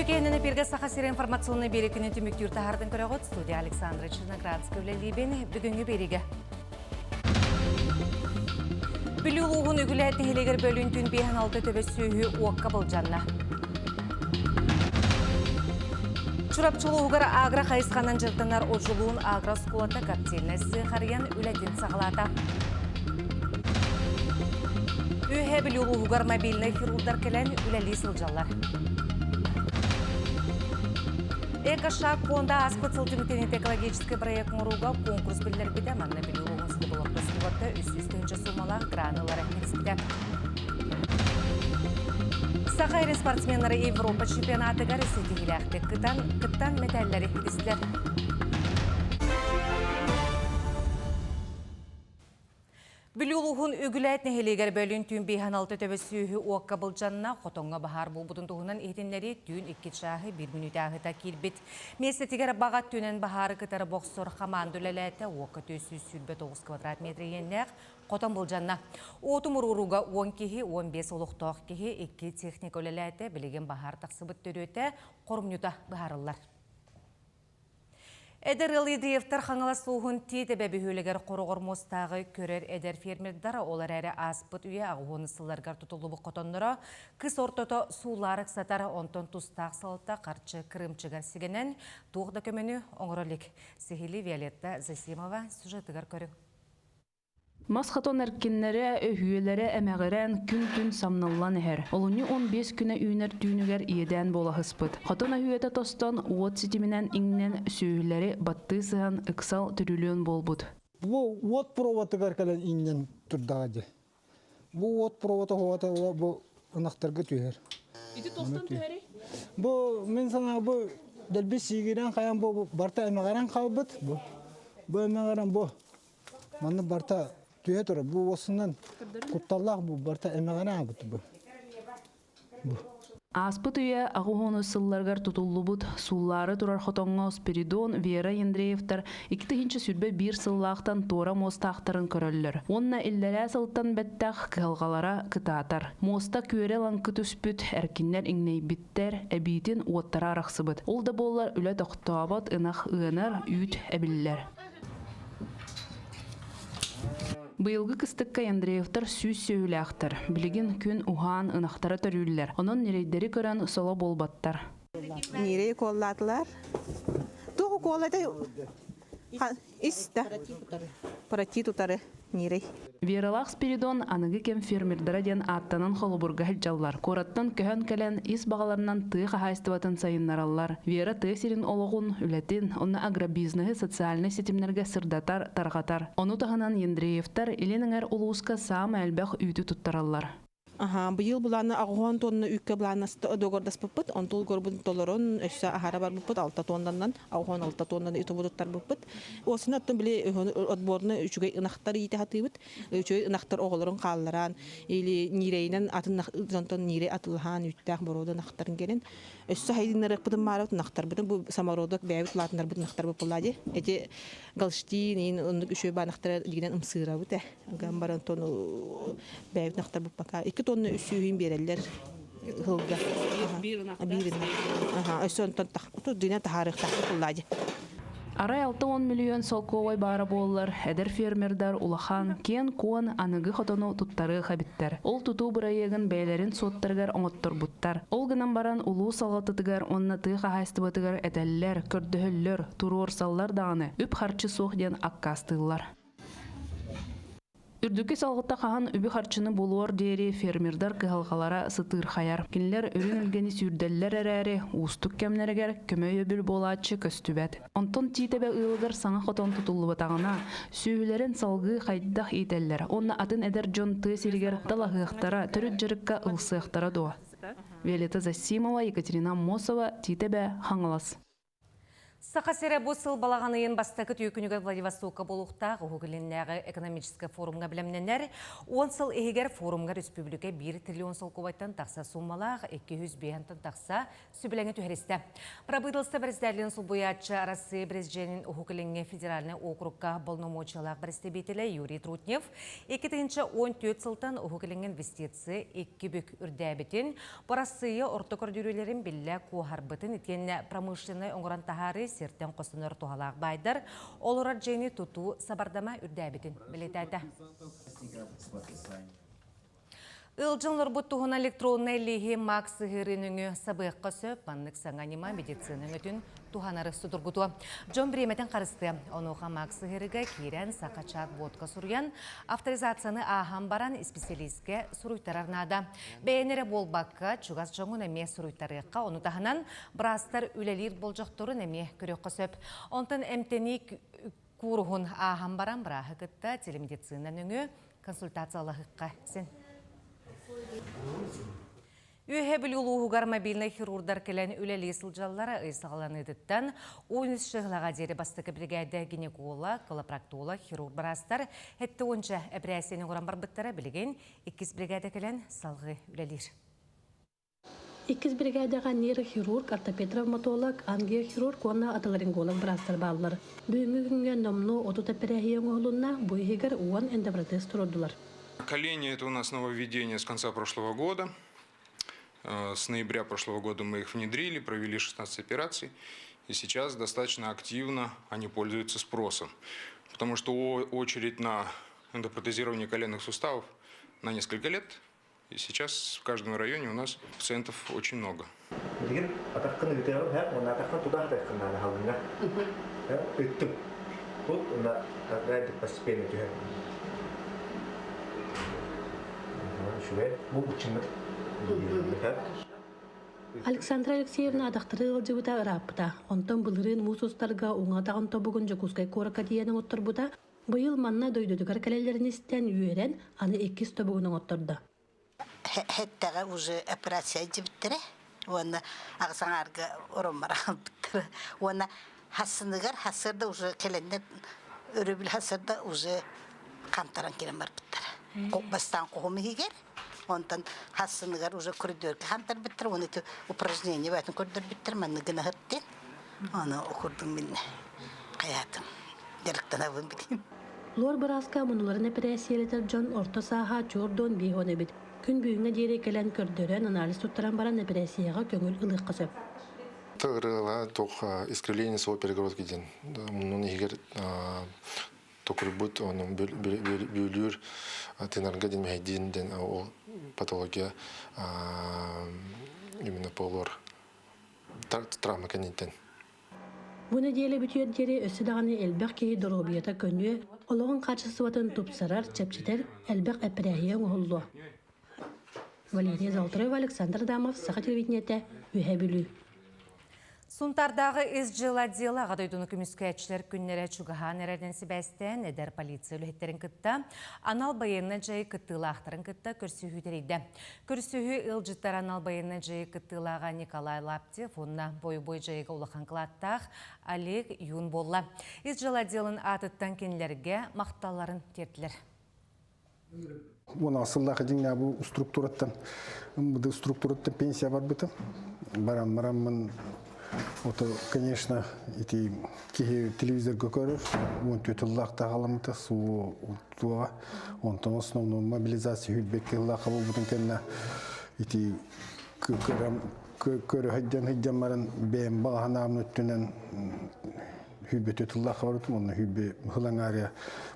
Тюкеніне перге сақасыр информационный берекіне түміктер тағардың көріғыт студия Александра Черноградская үлелейбен бүгінгі береге. Білулуғын үгілі әттігелегер бөлін түн 5-6 төбе сүйі уаққа бұл жанна. Чурапчылуғыр агра қайысқанын жыртынар оджылуын агра скулата коктейлнесі қариян үләден сағалата. Үйе білулуғыр мобильный хирургдар келен үләлі сылжалар. Эко-шаг фонда Аспыт сылтымтенет экологический проект Муруга конкурс білдер біде манна білулуғын сылы болықты скулата үс-үстінші сумалақ гранулар әкнекспіде. Сахайры спортсменлары Европа чемпионаты гарысы тегіләқті кыттан металлары хидістер. Білулуғын үгіләт нәхелегер бөлін түн 5-6 төбі сүйі уаққа бұл жанына қотонға бағар бұл бұдың тұғынан етінлері түн 2 шағы 1 минут ағыта келбет. Местетігер бағат түнен бағары кытары боқсор қамандыләләті уаққа төсі сүлбе 9 квадрат метр еннәқ қотон бұл жанына. Отым ұруруға 10 кеге 15 олықтақ кеге 2 техник өләләті білеген бағар тақсыбыт төрөті қорымнюта бағарылар. Эдер Элидиевтер хаңала суғын тейді бәбі хөлігер қорығыр мостағы көрер әдер фермердар олар әрі аспыт үйе ағуыны сыларғар тұтылыбы қотонлары кыс ортото суларық сатары онтон тұстақ салытта қарчы кірімчігер сігенен туғда көмені оңыролик. Сехили Виолетта Засимова сюжетігер көрі. Масхатон әркенлері өйелері әмәғірән күн-түн самналлан әр. Олыны 15 күні үйінер түйінігер иеден бола хыспыт. Хатон әйеті тостан уот сетімінен еңнен сөйлері батты сыған ұқсал түрілуін болбуд. Бұл уот проватығар кәлін еңнен тұрдағады. Бұл уот проваты хоғаты бұл ұнақтарға түйер. Иді тостан түйері? Бұл мен сана бұл дәлбес сигерен қаян бұл барта әмәғаран қалбыт. Бұл әмәғаран бұл. Маны барта түйе тұры, бұл осынан құтталлақ бұл барта әмәғаран бұты бұл. Аспыт үйе ағуғыны сылларғар тұтулы бұд, суллары тұрар Хотонға Спиридон, Вера Ендреевтар, 2-ші сүрбе бір сыллақтан тора мостақтарын көрілілер. Онна илләрә сылттан бәттәқ қылғалара кытатар. Моста көре лаңқы түспіт, әркінлер іңней біттер, әбейтін уаттара арақсыбыт. Ол да болар үлі тоқтабат, ынақ ұғынар, үйт әбілілер. Быйылгы кыстыкка Андреевтар сүз сөйләқтір. Білеген күн уған ынақтары төрүллер. Onun нерейдері көрін соло болбаттар. Нерей коллатылар. Тоғы коллады иста. Парати тұтары нерей. Вералақ Спиридон анығы кем фермердара ден аттанын холубурга хәлжаллар. Кораттан көхін кәлен ис бағаларынан тыға хайстыватын сайыннараллар. Вера тысерин олығын үләтін, оны агробизнығы социальный сетімлерге сырдатар, тарғатар. Оны тағынан Ендреевтар иленіңер улуыска сам әлбәқ үйті тұттараллар. Быйыл буланы агуан тонны үккә буланы догордас буппут, онтул горбун толорон өссө ахара бар буппут, 6 тоннандан агуан 6 тоннан иту будуттар буппут. Осына аттан биле отборны үчүгө ынактар ите хатыбыт, үчүгө ынактар оголорун калларан, или нирейнен атын зонтон нире атылхан үттәк борода нактарын келен. Өссө хайдиннар бутун марат нактар бутун бу самородок бәйбит латындар бут нактар бупуллади. Эти галштин, он үчүгө банактар дигенен ымсыра бут. Гамбаран тону бәйбит нактар буппака. Тонны үсүйін берелер ғылға. Бирін. Өсін тұр дүния тағарық тақы құллади. Арай 6-10 миллион солковай бары болылар, әдір фермердар улахан, кен куан анығы хотону туттары қабиттар. Ол туту бұрайығын бәйлерін соттарғар оңыттыр бұттар. Ол гынан баран улу салғатытығар, онына тыға хайстыбатығар әтәлілер, көрдіхіллер, туруор саллар дағаны, үп харчы соқ ден аққастығылар. Үрдүкі салғытта қаған үбі харчыны болуар дейері фермердар кығалғалара сытыр қаяр. Кенлер үрін үлгені сүрделлер әрәрі, ұстық кәмлерігер көмөй өбіл болатшы көстүбәт. Онтон титебе ұйылғыр саңа қотон тұтылы батағына, сүйілерін салғы қайдақ етеллер. Онна атын әдер жон тысыргер талағықтара, түріт жырыққа ұлсықтара дуа. Виолетта Засимова, Екатерина Мосова, титебе хаңылас. Сақасыра бұсыл балағанайын бастақы түйкінігер Владивостокка болуқтақ ұғылыннағы экономическі форумға білімненер, 10 сыл егер форумға республика 1 триллион сыл көбайттан тақса суммалақ 200 бейхантан тақса сүбіліңі түйірісті. Прабыдылсы біріздәрлін сыл бұятчы арасы бірізженің ұғылыңы федеральны округқа болномочалақ бірістебетілі Юрий Трутнев 2-14 сылтан ұғылың инвестиция 2 бүк үрдәбетін, барасыйы орты көрдірілерін білі қуғарбытын еткені промышленный оңыран тахары сертен қосыныр туғалақ байдар, олырар жені тұту сабардама үрдәбетін білетәді. Илжынлар бұттуғын электронный лихи максы ғырыныңы сабыққа сөп, маннық саңанима медицинын өтін туғанары сұдырғыту. Джон Бреметін қарысты. Онуға максы ғырыға кейрен сақачат бодқа сұрыян, авторизацияны ағам баран специалистке сұруйттар арнада. Бәйінері болбаққа чуғас жоңын әме сұруйттарыққа оны тағынан бірастар үлелер болжақтырын әме көрекқа сөп. Онтын әмтені күрғын ағам баран бірағы күтті телемедицинын өңі консультациялығыққа сен. Үйе білулуғығар мобильный хирургдар келен үлелі сылжалары ұйсағаланы едіттен 13 шығылаға дері бастықы бригада гинеколог, колопроктолог, хирург барастар әтті онша әбірәсені құран бар бұттары білген 2 бригада келен салғы үлелер. 2 бригадаға нейрохирург, ортопед-травматолог, ангиохирург, онна отоларинголог барастар балылар. Бүгінгі күнге номну отут әпірәхиен оғылуына бұйығығар уан эндопротез тұрдылар. Колени – это у нас нововведение с конца прошлого года. С ноября прошлого года мы их внедрили, провели 16 операций. И сейчас достаточно активно они пользуются спросом. Потому что очередь на эндопротезирование коленных суставов на несколько лет. И сейчас в каждом районе у нас пациентов очень много. Александра Алексеевна адақтыры ғылжыбыта ұраппыта. Онтан бұлырын мұсустарға оңатағын тобығын жүкізгай қорықа дейенің оттырбыта, бұйыл манна дойдудығар кәлелерін істен үйерен аны 2 тобығының оттырды. Хеттаға уже операция жібіттірі, оны ағсан арғы ұрыммара біттірі. Оны хасыныгар хасырда уже кәлендер, өрөбіл хасырда уже қантаран келен бар біттірі. Бастан қоғымы егер, онтан хасыныгар уже коридорға қантар біттірі, оны упражнение бәтін коридор біттірі, мәнні гіна ғырттен, оны оқырдың мен қаятым, дәріктен авын бітейм. Лор Бараска мұныларын операциялетер Джон орта саға чордон бейхоны бит. Күн бүйіңе дейре келен көрдөрен анализ туттаран баран операцияға көңіл ылық қысып. Тағырыла тоқ искривление своей перегородки ден. Мұның егер токыр бұд, оның бөлір тенарға ден мәйден ден ол патология именно полор травма кәнеттен. Бұны дейлі бүтүйет дері өсі дағаны әлбәқ кейі дұрғыбиета көнуе, олығын қачысы ватын тұпсарар, чәпчетер әлбәқ әпірәхия оғылу. Валерия Золотарева, Александр Дамов, Саха телевидениеті, Үйе бүлі. Сунтардағы из жыла дела ғадойдуны күміскәтшілер күннері чуғахан әрәден сібәстен әдер полиция үлеттерін күтті, анал байынны жай күттілақтырын күтті көрсүйхүйдерейді. Көрсүйхүй ұлжыттар анал байынны жай күттілаға Николай Лаптев, онына бой-бой жайға ұлақан қылаттақ Олег Юн болла. Из жыла делін атыттан кенлерге мақталарын тертілер. Оны асыллағы деңіне бұл структураттан пенсия бар бұты. Барам-барамын. Вот, конечно, эти телевизор görür, он тютыллахта халамыта су туа, он там основном мобилизация хүйбеккеллаха болбутун кенна эти көрө хыджан маран бем баганамны түнен хүйбе тютыллаха барытым, он хүйбе хылаңария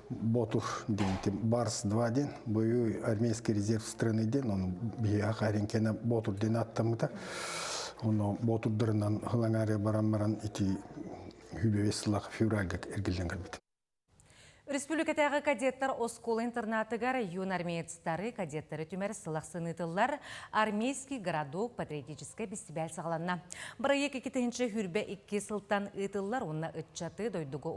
ботур дейти барс 2 ден, бою армейский резерв страны ден, он бия харин кена ботур ден аттамыта. Оны ботурдырынан хылаңария баран-баран ити хүбе весіллағы февральға әргелден қалбеді. Республикатағы кадеттар оскол интернатыгар юн армеецтары кадеттары түмер сылақсын ытылар армейский городок патриотическая фестиваль сағаланна. Бірайек 2-ші хүрбе 2 сылтан ытылар, онна үтчаты дойдуғы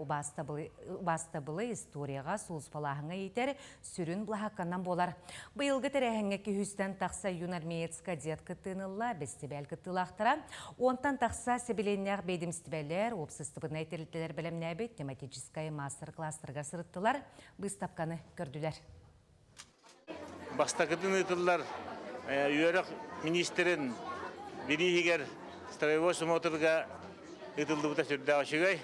убастабылы историяға суылспалағыңа етер сүрін бұлаққаннан болар. Бұйылғы тәрәхіңе күйістен тақса юн армеец кадет кыттынылла фестиваль кыттылақтыра, онтан тақса себеленнер бейдімстібәлер, опсыстыбына етерлітелер білімнәбет тематическая мастер-класстырға сырыттылар, выставканы көрділер. Бастакытын ытылар, үйерек министрин бірігер строевой смотрға ытылды бұта сүрді ашығай.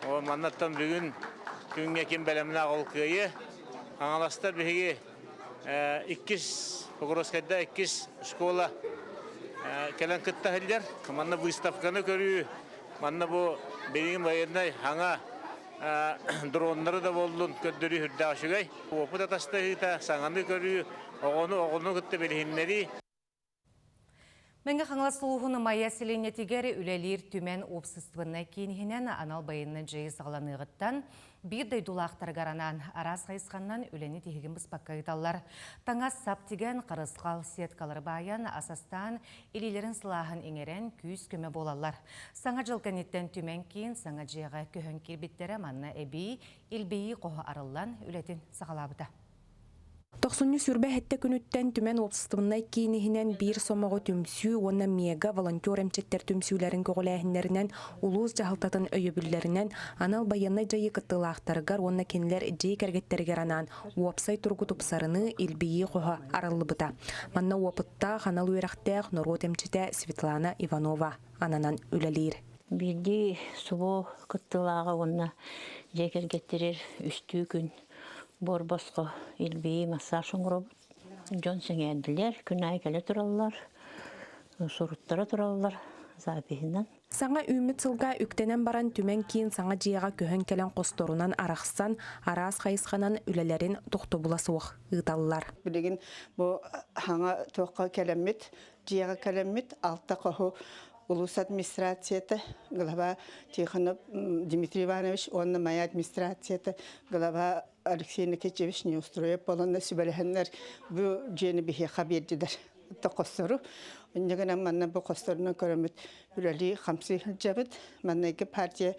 О, маннаттан бүгін күнге кем бәлеміне ағыл көйі. Аңаластар бігі 2 Погородскайда 2 школа кәлін кытта хәлдер. Манна выставканы көрі, манна бұл береген байырнай аңа дронları da болдун көддөрү хүрдө ашыгай. Опыт атастыгыта саңаны көрүү, оғону кытты белхиннери. Мәңгі қаңласылуғыны майя селене тегері үлелер түмен опсыстығына кейінінен анал байынның жайы сағаланығыттан бір дойдулақтар гаранан арас қайысқаннан үлені тегін бұспаққа ұйталар. Таңа сап теген қарысқал сеткалар баян асастан елелерін сылағын еңерен күйіз көмі болалар. Саңа жылқанеттен түмен кейін саңа жайға көхін кербеттері манна әбей, елбейі қоғы арылан үлетін сағалабыда. 90 сүрбе хетте күнүттен түмен опсыстымынай кейінігінен бір сомағы түмсүү, онна мега волонтер әмчеттер түмсүүлерін көғыләхінлерінен, улуыз жағылтатын өйөбіллерінен, анал баяннай жайы кыттылақтарығар, онна кенілер жей кәргеттерігер анан, уапсай тұрғы тұпсарыны илбейі қоға арылыбыда. Манна уапытта қанал үйрақтақ Норот әмчеті Светлана Иванова ананан үлелер. Бірді сұбы кыттылаға онна жей кәргеттерер үсті күн. Борбосқо илбей массажын құрып, жон сөңәділер, күн ай кәлі тұралылар, сұруттары тұралылар, запихінен. Саңа үміт сылға үктенен баран түмен кейін саңа жияға көхін кәлін қосторунан арақсан, арас қайысқанан үлелерін тұқты бұласуық ұйталылар. Білеген бұл хаңа тоққа кәлемет, жияға кәлемет, алтта қоғы Улус администрацияты, глава Тихонов Дмитрий Иванович, он моя администрацияты, глава Алексей Никитьевич не устроит, полонна сүбәләһеннәр бу җене бихе хабердидер. Тақосыру, нигәнә манна бу костырны күрәмет, үләли 50 җабыт, маннагы партия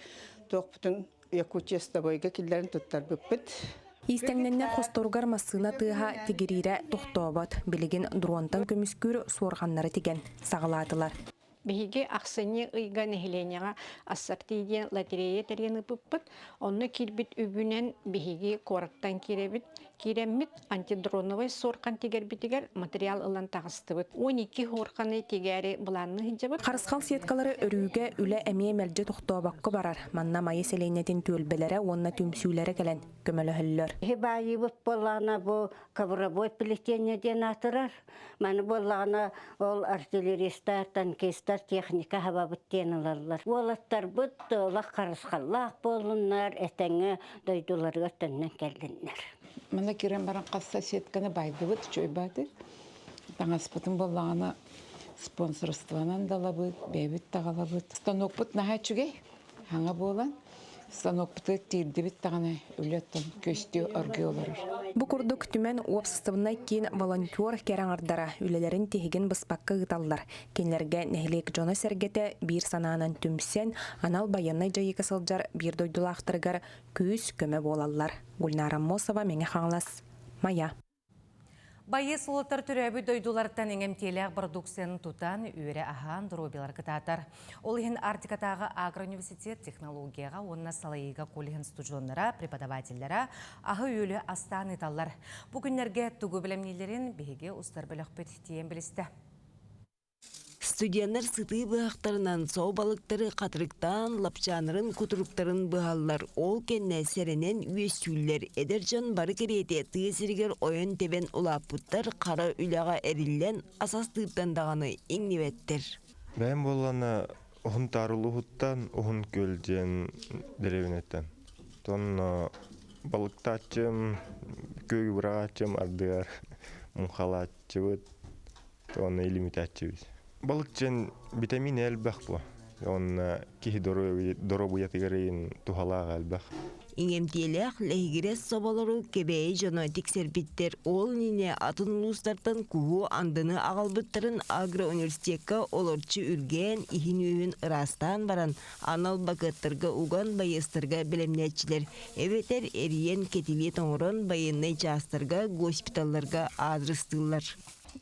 тоқпытын Якутия стабойга килләрен туттар бит. Истәңнәннәр хосторгар масына тыга тигерире тохтобат, билеген дронтан көмүскүр суорганнары тиген сагаладылар. Биһиги ахсыны ыйга нехленяга ассартиден лотерея терени пыппыт, онны кирбит үбүнен биһиги кораттан киреммит антидроновый соркан тигербитигер материал ылан тагыстыбыт. 12 хорканы тигәре буланны хиҗабыт. Карыскал сеткалары өрүгә үле әмие мәлҗе тохтобакка барар. Манна майы селенетин төлбеләре, онна түмсүләре келен көмөлөһөллөр. Хибайыбыт болана бу ковровой плетениеден атырар. Маны болана ол артиллеристар, танкистар техника хабабыттен алалар. Олаттар бут олақ қарысқаллақ болынар, әтәңі дойдуларға төннен кәлдінлер. Мана кирен баран қасса сетканы байды бұд, чөй бады. Таңаспытын болағына спонсорстванан дала бұд, бәйбіт тағала бұд. Станок бұд наға чүгей, хаңа болан. Станок бұды тейді біт тағаны үлеттен көстеу өрге оларыр. Бу курдук түмен уапсыстыбынай кейін волонтер кәрәң ардара үлелерін тегеген бұспаққа ғыталлар. Кенлерге нәхілек жона сәргеті бір сананан түмсен, анал баяннай жайы кысылжар бір дойдулақтырғар күйіс көмі болалар. Гүлнара Мосова, мене қаңлас. Мая. Байы сұлытыр түрәбі дойдуларттан еңемтелі продукцияны тұтан үйрі ахан дұробилар кытатар. Ол ең Артикатағы агроуниверситет технологияға, онына салайыға колеген студионлара, преподавательлера ағы үйлі астан италар. Бүгінлерге түгі білімнелерін бейге ұстар білік бөттейін білісті. Студенттер сыты бұғақтарынан соу балықтары қатырықтан лапчанырын күтіріктарын бұғалар. Ол кенне сәрінен үйесүйлер әдержан бары кереті түйесіргер ойын тебен ұлапыттар қара үліға әрілен асастыптан дағаны еңневеттер. Бәйім болғаны ұғын тарылы ұғыттан ұғын көлден деревінеттен. Тон балықта ачым, көгі бұраға ачым ардығар, мұнқала ачыбыт, тон елімет ачыбыз. Балықчен витамин әлбәқ бұл. Он кихи доро буятыгарын тухалаға әлбәқ. Иңемтиелек ләйгерес собалары кебей жоно тексербиттер ол нине атын улустартан кугу андыны агалбыттарын агроуниверситетка олорчу үрген ихин үйін ырастан баран анал бакыттырга уган байыстырга билемнетчилер эветер эриен кетили тоңорон байынны частырга госпиталларга адрестылар.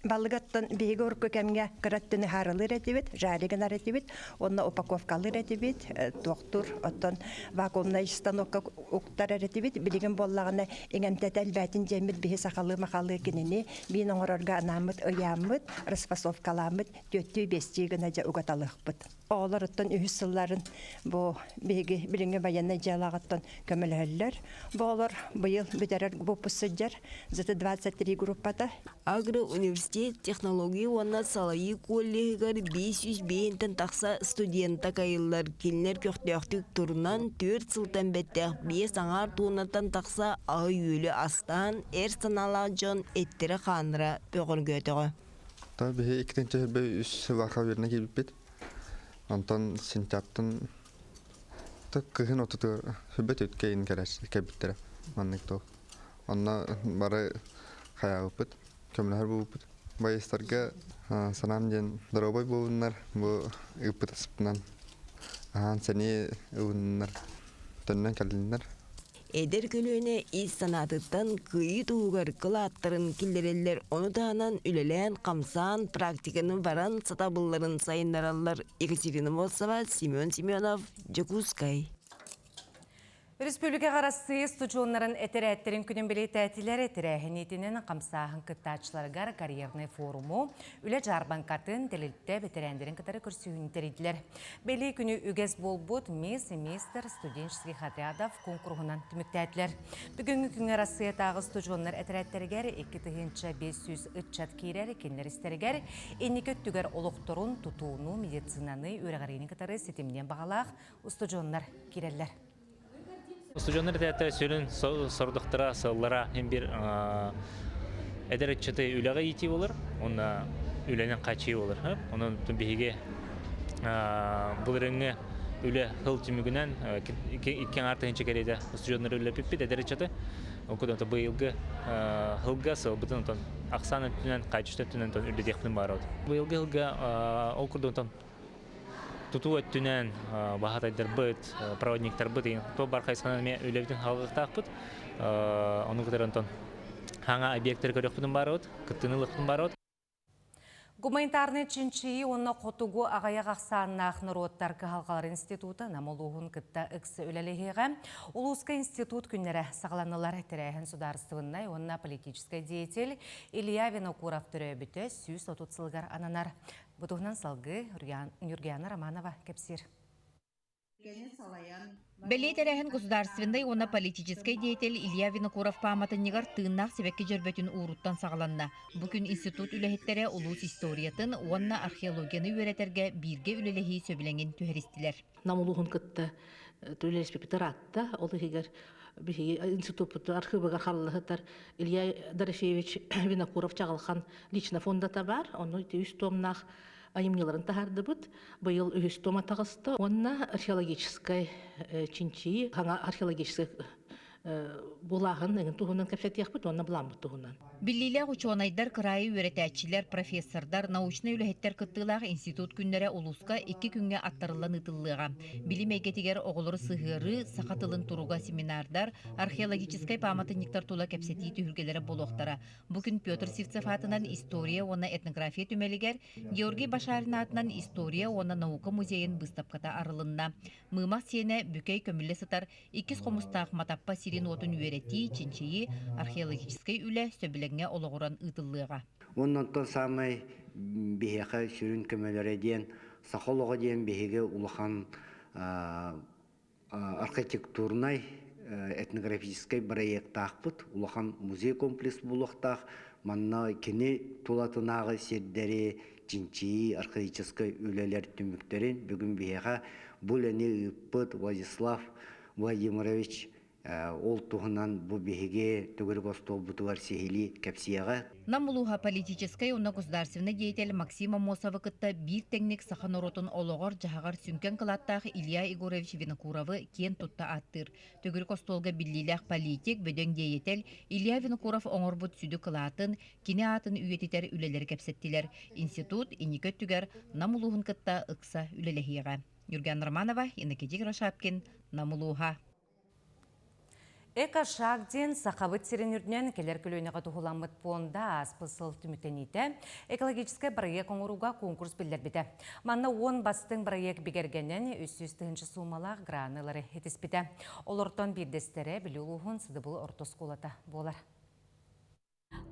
Балыгаттан биһиги орко кемге кыраттыны харылыр этибит, жарыгын аретибит, онна упаковкалыр этибит, доктор оттон вакуумный станокка уктар эретибит, билигин боллагына эңемтетел бәтин жемит биһи сахалы махалы кинини, бин оңорорга анамыт, ыямыт, распасовкаламыт, төттүй бести гына жа угаталыкпыт. Олар оттон үһүс сылларын бу биһиги билинге баянна жалагаттан көмөлөллөр. Бу олар быйыл бүтерер бупуссыжар, 23 группата. Агроуниверситет технология уанна салайы коллегар 500 бейінтін тақса студента кайылар келінер көқтіяқтық турунан 4 сылтан бәттәқ 5 аңар туынаттан тақса ағы үйлі астан әр санала жон әттері қаныра бөғін көтіғі. Та бе икенче бе үс вака берне килеп бит. Антон сентябрьтен та кыгын отты хөбөт өткән кәрәш кәбиттер. Маннык то. Анна бары хаягыпт. Көмләр булып байыстарга санам ден дробой булыннар бу ыпытыспынан. Сәне уннар төннән кәлдиннәр. Эдер көлөне ис санатыттан кыйы тугар кылаттырын килдерелер, оны таанан үлелен, камсан, практиканы баран сатабылларын сайындаралар. Екатерина Мосова, Семен Семенов, Жакускай. Республика қарасы студионларын әтірәттерін күнін білі тәтілер әтірәхін етінен қамсағын күттачыларғар карьерный форуму үлі жарбанкатын тәлілтті бәтірәндерін кітары көрсігін тәрейділер. Бәлі күні үгіз болбуд семестр студенческих отрядов конкурсынан түміктәтілер. Бүгінгі күн арасы тағы студионлар әтірәттергер 2-500 үтчат кейрер кенлер істергер енекі түгер олықтырын тұтуыну медицинаны өріғарейін кітары сетімден бағалақ студионлар керелер. Студиондар театр сөйлен сордықтыра, сыллара hem bir әдәрәтчеті үләға ети олар, онда үленен қачи олар. Оның түнбеге бұл реңі үлі хыл түмігінен иккен артығыншы керейді студиондар үлі пеппет әдәрәтчеті. Оқыдан бұйылғы хылға сыл бұтын ақсаны түнен қачышты түнен үлі дектің бар ауды. Бұйылғы хылға ол күрді Туту өттүнен бағатайдар бұд, проводниктар бұд, то бар қайсқанан мен өлевдің халықтақ бұд, оның қыдырын хаңа объекттер көріқпінің бар өт, күттініліктің бар өт. Гуманитарный чинчии онна қотугу ағая қақсаннақ Народтар Кахалқалар институты намолуғын кітті үксі өлелігеға Улуска институт күннері сағаланылар тірәйін сударыстығыннай онна политический деятель Илья Винокуров түрі сүйіс отут сылғар ананар. Бұтығынан салғы Нюргиана Романова кепсир. Бәлей тәрәхін государственный оны политический деятель Илья Винокуров паматыннығар тыыннақ себекке жербетін ұруттан сағаланна. Бүкін институт үләхеттері улус историятын, онна археологияны өретерге бирге үлелехи сөбіленген түхәристілер. Намулуғын күтті түлі респекторатта, ол егер институт архивыгар халлыхытар Илья Дарашевич Винокуров чағылған лично фондата бар, оны үз томнақ анимнеларын тахарды бұд, бұйыл үз тома тағысты. Онна археологическай чинчи, хаңа археологическай булағын, еңін туғынан кәпсәт яқпыд, онна бұлан бұд туғынан. Биллилер ученайдар крайы өретәчилер, профессордар, научный үләхеттер кыттылар институт күннәре улуска 2 күнге аттарылан ытыллыға. Билим әйгетігер оғылыр сығыры, сақатылын тұруға семинардар, археологическай паматынниктар тула кәпсәті түхіргелері болуқтара. Бүкін Петр Сивцев атынан история, оны этнография түмелігер, Георгий Башарин атынан история, оны наука музейін бұстапқата арылынна. Мымақ сені бүкей көмілі сытар, 2 қомыстақ матаппа сирин отын өреті, чинчейі, археологическай үлі сөбілі олығыран ұтылыға. Оннан тон самай бейеқі сүрін көмелері ден, сақолығы ден бейеге ұлыған архитектурнай этнографическай проекттақ бұд, ұлыған музей комплекс бұлықтақ, манна кені тулатынағы сердері, чинчии, археологическай үлелер түміктерін бүгін бейеға бұл әне ұппыд Владислав Владимирович Ол туһунан бу биһиге түгел гостол бутугар сихили кепсияга. Намулуха политическая уна государственный деятель Максима Мосова кытта бир теңник сахан оротун ологор жахагар сүнкен кылаттах Илья Егорович Винокуровы кен тутта аттыр. Түгел гостолга биллилях политик бөдөң деятель Илья Винокуров оңорбут сүдү кылатын кине атын үйетитер үлелер кепсеттилер. Институт иникөт түгер намулухун кытта ыкса үлелехига. Юрген Романова, Иннокентий Грошапкин, Намулуха. Эка шагден сақабыт сиренүрден келер көлөйнеға тұғыламыт понда аспысыл түмітеніте экологическая проект оңыруға конкурс білдер біті. Манна 10 бастың проект бігергенен 300 сумалақ гранылары етіспіті. Олортон бірдестері білі ұлығын сыдыбыл ортосколата болар.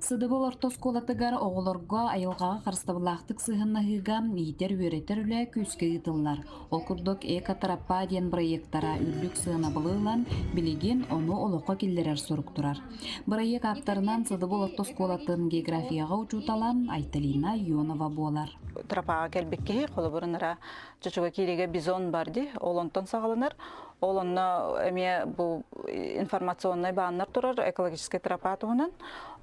Сыдыбыл ортосколатыгар оғылорға айылғаға қарыстабылақтық сығыннағыға егер өретер үлі көске ұтылар. Ол күрдік эко-тарапа ден проекттара үрлік сығына бұлылан білеген оны олыққа келдерер сұрықтырар. Проект аптарынан Сыдыбыл ортосколатын географияға учуталан Айталина Ионова болар. Трапаға келбекке қолы бұрыныра чөчігі кереге бизон барды, ол онтон сағалынар. Ол онна әме бұл информационный бағынар тұрар экологический тропа туғынан.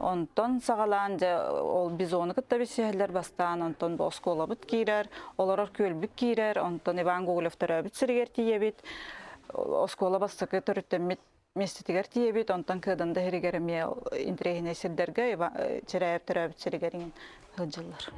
Онтон сағалан ол бизоны күтті бесейлер бастан, онтон бұл оскола бұт кейрер, олар көлбік кейрер, онтон Иван Гоголевтар өбіт сіргер тиебет, оскола бастықы түріттемет местетігер тиебет, онтон кыдында херігеріме интрегіне сірдерге чәрәйіптер өбіт сіргерінен хылжылар.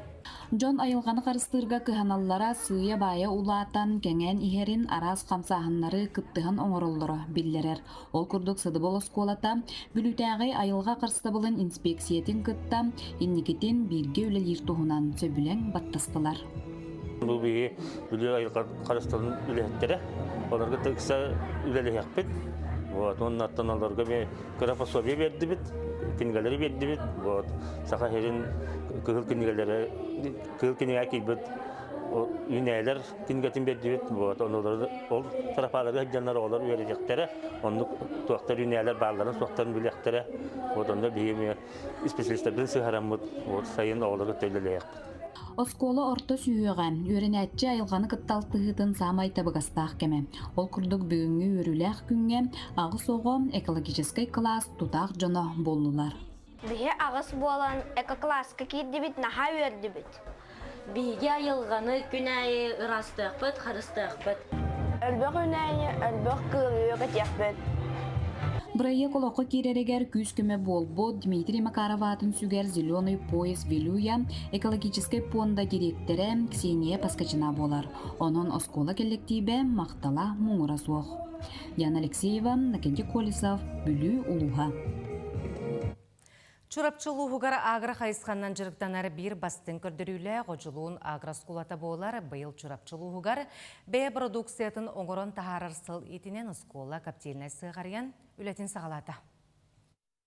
Жон айылғаны қарыстырға кыханаллара сыя бая улаатан кәңән ихерин арас қамсағыннары кыттыған оңырылдыры білдерер. Ол күрдік Сыдыбыл осколата бүлітәғі айылға қарыстабылын инспекциятин кытта инникетин бірге өлелер туғынан сөбілен баттастылар. Бұл бігі бүлі айылға қарыстабылын үлеттері, оларға тәкісі үлелі яқпет. Onun аттан аларға мен көрапасуабия берді бет, кенгалері берді бет. Сақа херін кығыл кенеге кейбет, үйнәйлер кенгетін берді бет. Ол тарапалары ғаджанлары олар өйережектері, оны туақтар үйнәйлер бағларын суақтарын білектері. Онда бейеме специалистер бір сығарамыд, сайын оларға төйлелі яқпет. Оскола орто сүйіған, өрінәтчі айылғаны кытталтығытын самай табығастақ кеме. Ол күрдік бүгінгі өріләқ күнге ағыс оғы экологическай класс тұтақ жона болулар. Біге ағыс болан эко-класска кейді бит, наға өрді бит. Біге айылғаны күн айы ұрастық бұд, қарыстық бұд. Әлбіқ үн айы, әлбіқ күйі өкет яқ Проект олоққа керерегер күз көмі болбо Дмитрий Макароватын сүгер зеленый поезд Вилюя экологической понда директоры Ксения Паскачина болар. Onun оскола коллективе мақтала мұңыра соқ. Яна Алексеева, Иннокентий Колесов, Бүлі Улуға. Чурапчылуғығар агра қайысқаннан жырықтанары бір бастың көрдірілі ғожылуын агра скулата болар. Байыл чурапчылуғығар бәе продукциятын оңырын тағарарсыл етінен скола каптеліне сығариян үлетін сағалата.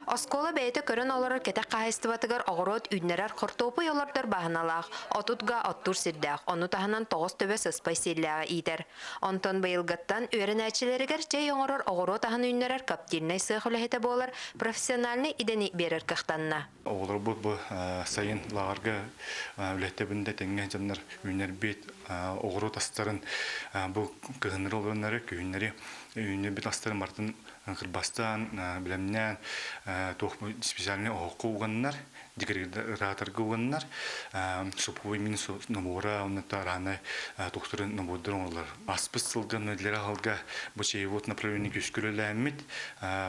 Оскола бәйті көрін олар кетек қағыстыбатығар оғырот үйнерер құртопы олардар бағыналақ, отутға оттур сірдәқ, оны тағынан тоғыз төбе сыспай селләға eitер. Онтон байылғаттан өрін әчілерігер жай оңырыр оғырот ағын үйнерер каптеліне сығылы болар профессиональны идені берер қықтанна. Олар бұл сайын лағарға үлеттебінде тәңген жандар үйнер бет оғырот астарын бұл кығыныр олғанары күйінері үйнер бет астарын мартын Кырбастан, билемнен, специальный оқу уганнар, декоратор уганнар, суповой минус набора, он это рано докторы наборы олар. Аспыс сылдан нөдлері алга бочей вот направление күскүлөләмит,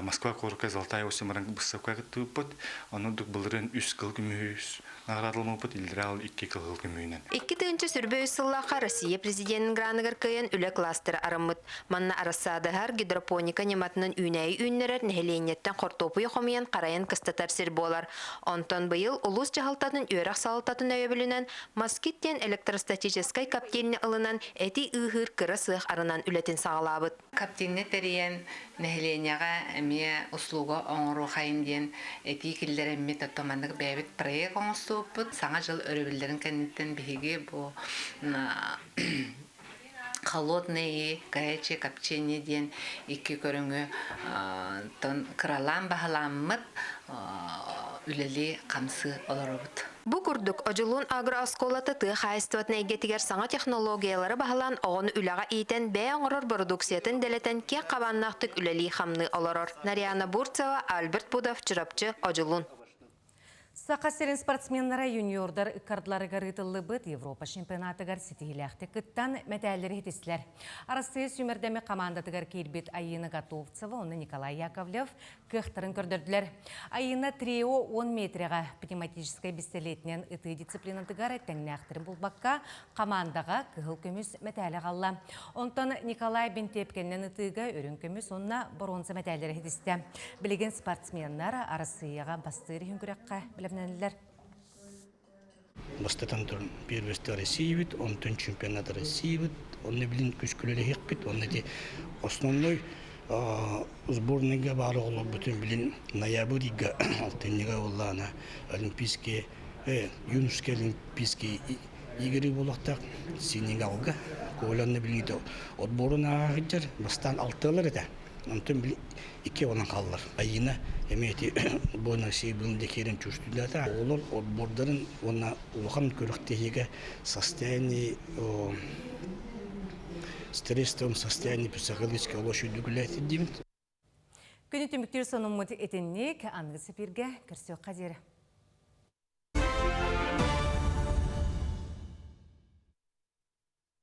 Москва корка Золотая осемаран бысавка тупот, он дук булрын үс кыл күмүс. Наградылмапыт илдрал 2 кылгыл көмүйнен. 2-нче сүрбө сыллака Россия президентин граныгар кыйын үле кластер арымыт. Манна арасадыгар гидропоника нематынын үйнәй үйнерер нехеленеттен кортопу йохомыян карайын кыстатар сир болар. Онтон быйыл улус жахалтатын үйрак салытатын өйөбүлүнөн Москиттен электростатической каптелине ылынан эти ыгыр кыра сыах арынан үлетин сагалабыт. Каптелине терен нехеленяга эме услуга оңору хайым ден эти килдер эме тотомандык бэбит проект оңоступут саңа жыл өрөбүлдерин кенниттен биһиги бу холодные горячие копчение ден икки көрүңү тон кралан бахаламмыт үлели камсы олоробут. Бу курдук Ожулун агроосколаты тыа хайыстыбат нәйгетигер саңа технологиялары бахалан оғын үлаға ийтен бәй оңырыр продукциятын дәлетен ке қабаннақтык үлели хамны олорор. Нарияна Бурцева, Альберт Будов, Чырапчы, Ожулун. Сақасерин спортсменлары юниордар иккардлары гарытылы быт Европа чемпионатыгар сетихиләхті кыттан мәтәлері хетеслер. Арасы сүмердәме командатыгар кейлбет Айына Готовцева, оны Николай Яковлев кықтырын көрдірділер. Айына трио 10 метріға пневматической бестелетінен ыты дисциплинатыгар тәңнәқтірін бұлбаққа командаға кығыл көміс мәтәлі қалла. Онтан Николай Бентепкеннен ытыға өрін көміс онна бронза мәтәлері хетесті. Білеген спортсменлар арасыяға бастыры хүнкірекқа білімнәлілер. Бастатан тұрын первесті Россия бит, онтын чемпионат Россия бит, онны білін күшкілері хек бит, онны де основной сборныйға бары олар бүтін білін ноябрьға алтынныға олағына олимпийские, юношеские олимпийские игры болақтақ сенеге алға көйләнны білін отборын ағыджар бастан алтылар еді. Онтын білін ике онан қалылар. Айына әмейті бойна сейбілінде керен чүштілерді. Олар отбордарын ona улахан көріктегі состояние, стрессовом состоянии психологически олошу дүгіләті деймін. Күні түміктер сонымыды етіннек аңғысы бірге кірсі қадері.